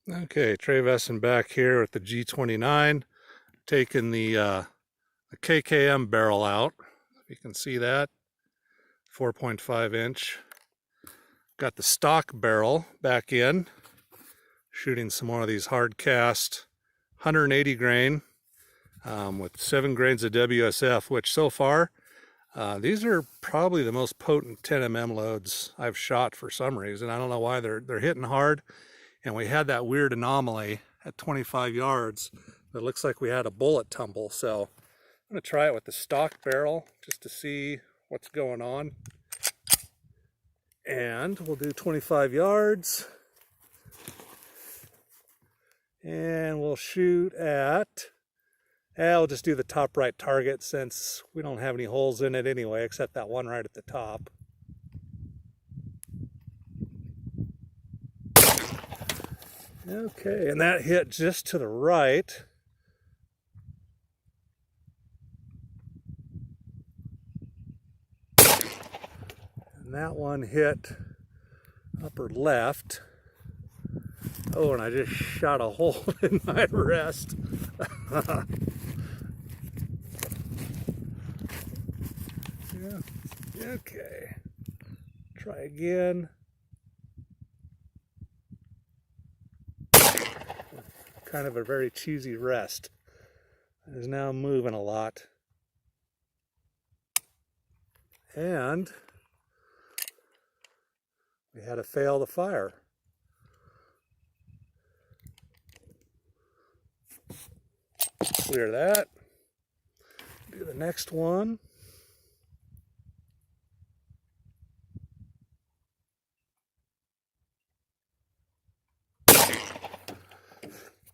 Okay, Trey Vesson back here with the G29, taking the KKM barrel out. If you can see that, 4.5 inch. Got the stock barrel back in, shooting some more of these hard cast 180 grain with 7 grains of WSF, which so far, these are probably the most potent 10mm loads I've shot for some reason. I don't know why they're hitting hard. And we had that weird anomaly at 25 yards. It looks like we had a bullet tumble. So I'm going to try it with the stock barrel just to see what's going on. And we'll do 25 yards. And we'll shoot at, I'll just do the top right target since we don't have any holes in it anyway, except that one right at the top. Okay, and that hit just to the right. And that one hit upper left. Oh, and I just shot a hole in my wrist. Yeah. Okay, try again. Kind of a very cheesy rest. It is now moving a lot. And we had to fail the fire. Clear that. Do the next one.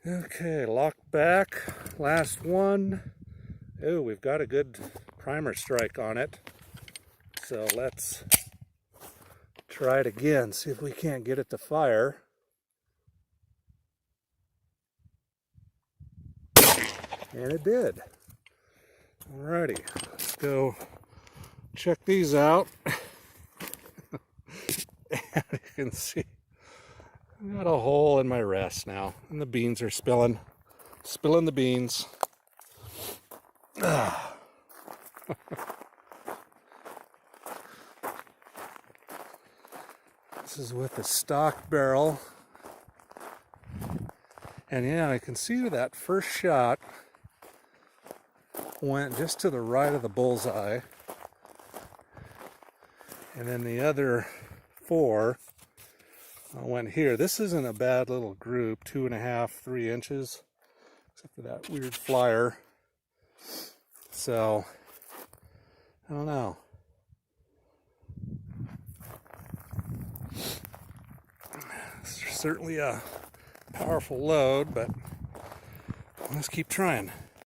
Okay, lock back, last one. Oh, we've got a good primer strike on it. So let's try it again, see if we can't get it to fire. And it did. Alrighty, let's go check these out. And you can see got a hole in my wrist now, and the beans are spilling the beans. This is with the stock barrel, and yeah, I can see that first shot went just to the right of the bullseye, and then the other 4 went here. This isn't a bad little group, 2.5, 3 inches, except for that weird flyer. So, I don't know. It's certainly a powerful load, but let's keep trying.